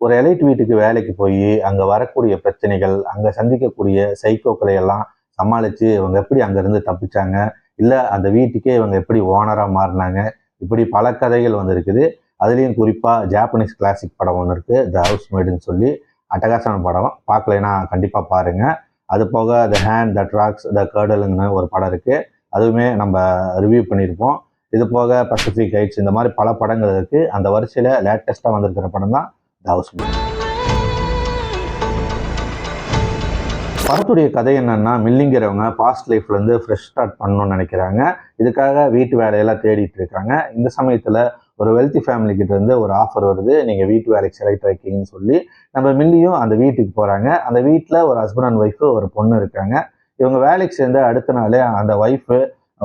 ஒரு எலைட் வீட்டுக்கு வேலைக்கு போய் அங்கே வரக்கூடிய பிரச்சனைகள், அங்கே சந்திக்கக்கூடிய சைக்கோக்களை எல்லாம் சமாளித்து இவங்க எப்படி அங்கேருந்து தப்பிச்சாங்க, இல்லை அந்த வீட்டுக்கே இவங்க எப்படி ஓனராக மாறினாங்க, இப்படி பல கதைகள் வந்து இருக்குது. அதுலேயும் குறிப்பாக ஜாப்பனீஸ் கிளாசிக் படம் ஒன்று இருக்குது, த ஹவுஸ் மேடுன்னு சொல்லி. அட்டகாசமான படம், பார்க்கலைன்னா கண்டிப்பாக பாருங்கள். அது போக த ஹேண்ட் தட் ராக்ஸ் த கர்டலுங்கன்னு ஒரு படம் இருக்குது, அதுவுமே நம்ம ரிவ்யூ பண்ணியிருப்போம். இது போக பசிபிக் ஹைட்ஸ், இந்த மாதிரி பல படங்கள் இருக்குது. அந்த வரிசையில் லேட்டஸ்ட்டாக வந்திருக்கிற படம் தான் த ஹவுஸ் மேட். படத்துடைய கதை என்னன்னா, மில்லிங்கிறவங்க பாஸ்ட் லைஃப்லேருந்து ஃப்ரெஷ் ஸ்டார்ட் பண்ணணும்னு நினைக்கிறாங்க. இதுக்காக வீட்டு வேலையெல்லாம் தேடிட்டு இருக்காங்க. இந்த சமயத்தில் ஒரு வெல்த்தி ஃபேமிலி கிட்ட இருந்து ஒரு ஆஃபர் வருது, நீங்கள் வீட்டு வேலைக்கு செலக்ட் ஆகிக்கிங்கன்னு சொல்லி. நம்ம மில்லியும் அந்த வீட்டுக்கு போகிறாங்க. அந்த வீட்டில் ஒரு ஹஸ்பண்ட் அண்ட் ஒய்ஃபு, ஒரு பொண்ணு இருக்காங்க. இவங்க வேலைக்கு சேர்ந்து அடுத்த நாளே அந்த ஒய்ஃபு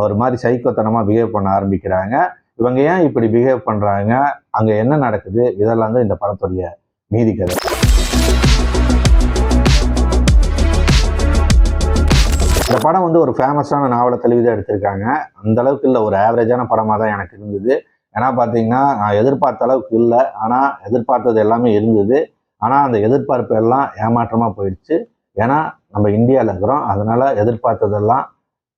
ஒரு மாதிரி சைக்கோத்தனமாக பிஹேவ் பண்ண ஆரம்பிக்கிறாங்க. இவங்க ஏன் இப்படி பிஹேவ் பண்ணுறாங்க, அங்கே என்ன நடக்குது, இதெல்லாம் தான் இந்த படத்துடைய மீதி கதை. இந்த படம் வந்து ஒரு ஃபேமஸான நாவலை தழுவிதான் எடுத்திருக்காங்க. அந்த அளவுக்கு இல்லை, ஒரு ஆவரேஜான படமாக தான் எனக்கு இருந்தது. ஏன்னா பார்த்தீங்கன்னா, நான் எதிர்பார்த்த அளவுக்கு இல்லை, ஆனால் எதிர்பார்த்தது எல்லாமே இருந்தது. ஆனால் அந்த எதிர்பார்ப்பு எல்லாம் ஏமாற்றமாக போயிடுச்சு. ஏன்னா நம்ம இந்தியாவில் இருக்கிறோம், அதனால எதிர்பார்த்ததெல்லாம்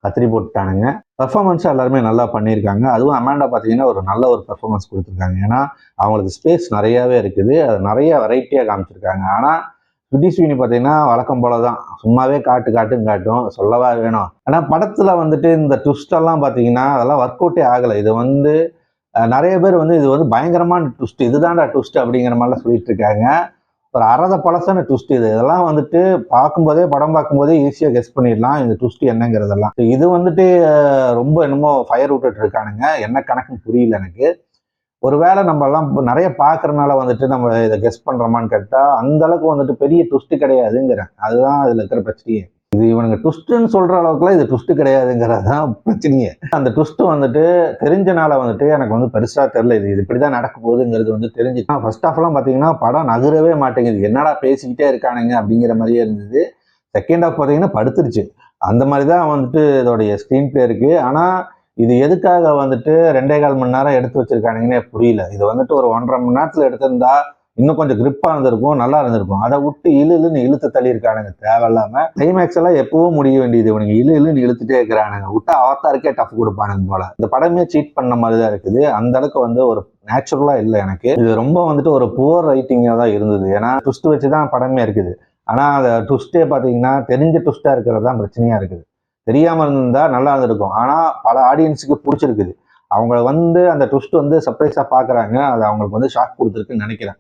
கத்திரி போட்டுட்டானுங்க. பெர்ஃபார்மன்ஸாக எல்லாருமே நல்லா பண்ணியிருக்காங்க. அதுவும் அமாண்டா பார்த்தீங்கன்னா ஒரு நல்ல ஒரு பெர்ஃபார்மன்ஸ் கொடுத்துருக்காங்க. ஏன்னா அவங்களுக்கு ஸ்பேஸ் நிறையாவே இருக்குது, அது நிறைய வெரைட்டியாக காமிச்சிருக்காங்க. ஆனால் சுட்டி ஸ்வீனி பார்த்தீங்கன்னா வழக்கம் போல தான், சும்மாவே காட்டுன்னு காட்டும், சொல்லவா வேணும். ஆனால் படத்தில் வந்துட்டு இந்த ட்விஸ்டெல்லாம் பார்த்தீங்கன்னா அதெல்லாம் ஒர்க் அவுட்டே ஆகலை. இது வந்து நிறைய பேர் வந்து இது வந்து பயங்கரமான ட்விஸ்ட், இதுதான்டா ட்விஸ்ட் அப்படிங்கிற மாதிரிலாம் சொல்லிட்டு இருக்காங்க. ஒரு அறத பழசான ட்விஸ்ட் இது. இதெல்லாம் வந்துட்டு படம் பார்க்கும்போதே ஈஸியாக கெஸ் பண்ணிடலாம் இந்த ட்விஸ்ட் என்னங்கிறதெல்லாம். இது வந்துட்டு ரொம்ப என்னமோ ஃபயர் விட்டுட்டு இருக்கானுங்க, என்ன கணக்குன்னு புரியல எனக்கு. ஒருவேளை நம்ம எல்லாம் நிறைய பார்க்கறதுனால வந்துட்டு நம்ம இதை கெஸ் பண்றோமான்னு கேட்டால் அந்த அளவுக்கு வந்துட்டு பெரிய ட்விஸ்ட் கிடையாதுங்கிறேன். அதுதான் இதுல இருக்கிற பிரச்சனையே. இது இவனுங்க ட்விஸ்ட்ன்னு சொல்ற அளவுக்குலாம் இது ட்விஸ்ட் கிடையாதுங்கிறது தான் பிரச்சனையே. அந்த ட்விஸ்ட் வந்துட்டு தெரிஞ்சனால வந்துட்டு எனக்கு வந்து பெருசா தெரியல, இது இப்படிதான் நடக்க போகுதுங்கிறது வந்து தெரிஞ்சு. ஃபர்ஸ்ட் ஆஃப் எல்லாம் பார்த்தீங்கன்னா படம் நகரவே மாட்டேங்குது, என்னடா பேசிக்கிட்டே இருக்கானுங்க அப்படிங்கிற மாதிரியே இருந்தது. செகண்ட் ஆஃப் பார்த்தீங்கன்னா படுத்துருச்சு. அந்த மாதிரி தான் வந்துட்டு இதோடைய ஸ்க்ரீன் பிளே இருக்கு. ஆனால் இது எதுக்காக வந்துட்டு 2.25 மணி நேரம் எடுத்து வச்சிருக்கானுங்கன்னே புரியல. இது வந்துட்டு ஒரு 1.5 மணி நேரத்தில் எடுத்திருந்தா இன்னும் கொஞ்சம் கிரிப்பா இருந்திருக்கும், நல்லா இருந்திருக்கும். அதை விட்டு இழுன்னு இழுத்து தள்ளி இருக்கானுங்க தேவையில்லாம. கிளைமேக்ஸ் எல்லாம் எப்பவும் முடிய வேண்டியது இவனுங்க இழுன்னு இழுத்துட்டே இருக்கிறானுங்க. விட்டா அவத்தாருக்கே டஃப் கொடுப்பானுங்க போல. இந்த படமே சீட் பண்ண மாதிரி தான் இருக்குது. அந்த அளவுக்கு வந்து ஒரு நேச்சுரலா இல்லை எனக்கு. இது ரொம்ப வந்துட்டு ஒரு புவர் ரைட்டிங்கா தான் இருந்தது. ஏன்னா ட்விஸ்ட் வச்சுதான் படமே இருக்குது. ஆனா அந்த ட்விஸ்டே பாத்தீங்கன்னா தெரிஞ்ச ட்விஸ்டா இருக்கிறது தான் பிரச்சனையா இருக்குது. தெரியாம இருந்தா நல்லா இருந்திருக்கும். ஆனா பல ஆடியன்ஸுக்கு பிடிச்சிருக்குது. அவங்க வந்து அந்த ட்விஸ்ட் வந்து சர்ப்ரைஸா பாக்குறாங்க, அது அவங்களுக்கு வந்து ஷாக் கொடுத்துருக்குன்னு நினைக்கிறேன்.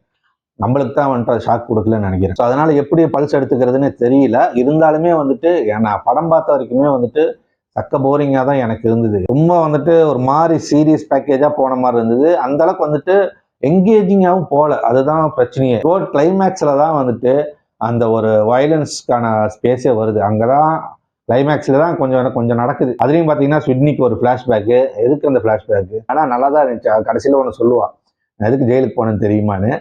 நம்மளுக்கு தான் வந்துட்டு ஷாக் கொடுக்கலன்னு நினைக்கிறேன். ஸோ அதனால எப்படி பல்ஸ் எடுத்துக்கிறதுன்னு தெரியல. இருந்தாலுமே வந்துட்டு நான் படம் பார்த்த வரைக்குமே வந்துட்டு சக்க போரிங்கா தான் எனக்கு இருந்தது. ரொம்ப வந்துட்டு ஒரு மாதிரி சீரியஸ் பேக்கேஜா போன மாதிரி இருந்தது. அந்த அளவுக்கு வந்துட்டு என்கேஜிங்காகவும் போல, அதுதான் பிரச்சனையே. கிளைமேக்ஸ்ல தான் வந்துட்டு அந்த ஒரு வயலன்ஸ்க்கான ஸ்பேஸே வருது. அங்கதான் கிளைமேக்ஸ்ல தான் கொஞ்சம் நடக்குது. அதுலயும் பாத்தீங்கன்னா ஸ்விட்னிக்கு ஒரு பிளாஷ்பேக்கு. எதுக்கு அந்த பிளாஷ்பேக்கு? ஆனா நல்லா தான் இருந்துச்சு. கடைசியில ஒன்று சொல்லுவா, எதுக்கு ஜெயிலுக்கு போனேன்னு தெரியுமான்னு.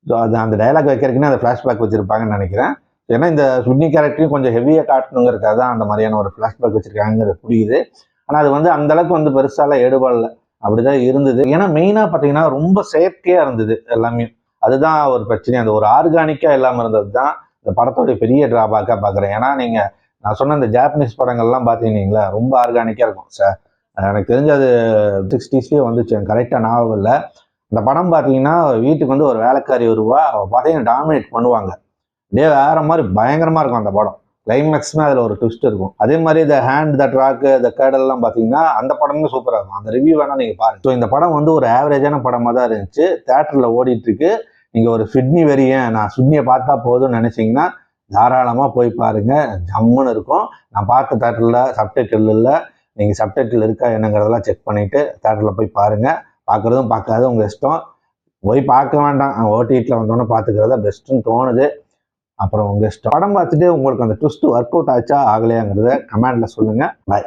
ஸோ அது அந்த டைலாக் வைக்கிறதுக்குன்னு அந்த ஃப்ளாஷ்பேக் வச்சிருப்பாங்கன்னு நினைக்கிறேன். ஏன்னா இந்த ஸ்விட்னி கேரக்டரையும் கொஞ்சம் ஹெவியாக காட்டணுங்கிறதுக்காக தான் அந்த மாதிரியான ஒரு ஃப்ளாஷ்பேக் வச்சிருக்காங்கிறது புரியுது. ஆனால் அது வந்து அந்த அளவுக்கு வந்து பெருசாலாம் ஈடுபாடல, அப்படிதான் இருந்தது. ஏன்னா மெயினாக பார்த்தீங்கன்னா ரொம்ப செயற்கையா இருந்தது எல்லாமே. அதுதான் ஒரு பிரச்சனை. அந்த ஒரு ஆர்கானிக்கா இல்லாமல் இருந்தது தான் இந்த படத்தோடைய பெரிய டிராபேக்காக பார்க்குறேன். ஏன்னா நீங்க நான் சொன்ன இந்த ஜாப்பனீஸ் படங்கள்லாம் பார்த்தீங்கன்னா ரொம்ப ஆர்கானிக்கா இருக்கும் சார். எனக்கு தெரிஞ்ச அது 60ஸ்லேயே வந்துச்சு, கரெக்டாக ஞாபகம் இல்லை. இந்த படம் பார்த்தீங்கன்னா வீட்டுக்கு வந்து ஒரு வேலைக்காரி வருவா, பார்த்தீங்கன்னா டாமினேட் பண்ணுவாங்க. இதே வேற மாதிரி பயங்கரமா இருக்கும் அந்த படம். கிளைமேக்ஸ்மே அதில் ஒரு ட்விஸ்ட் இருக்கும். அதே மாதிரி the hand that rock the கேடல்லாம் பார்த்தீங்கன்னா அந்த படமே சூப்பராக இருக்கும். அந்த ரிவ்யூ வேணா நீங்க பாருங்க. ஸோ இந்த படம் வந்து ஒரு ஆவரேஜான படமாக தான் இருந்துச்சு. தேட்டரில் ஓடிட்டு இருக்கு. நீங்க ஒரு சிட்னி வெறியன், நான் சிட்னியை பார்த்தா போதும்னு நினைச்சீங்கன்னா தாராளமாக போய் பாருங்க, ஜம்முன்னு இருக்கும். நான் பார்த்த தேட்டரில் சப்டைட்டில் இல்லை, நீங்கள் சப்டைட்டில் இருக்கா என்னங்கிறதெல்லாம் செக் பண்ணிட்டு தேட்டரில் போய் பாருங்க. பார்க்குறதும் பார்க்காதும் உங்கள் இஷ்டம். போய் பார்க்க வேண்டாம், ஓடிடியில் வந்தோன்னே பார்த்துக்கிறதா பெஸ்ட்டுன்னு தோணுது. அப்புறம் உங்கள் இஷ்டம். படம் பார்த்துட்டு உங்களுக்கு அந்த ட்விஸ்ட் ஒர்க் அவுட் ஆச்சா ஆகலையாங்கிறத கமெண்ட்ல சொல்லுங்கள். பாய்.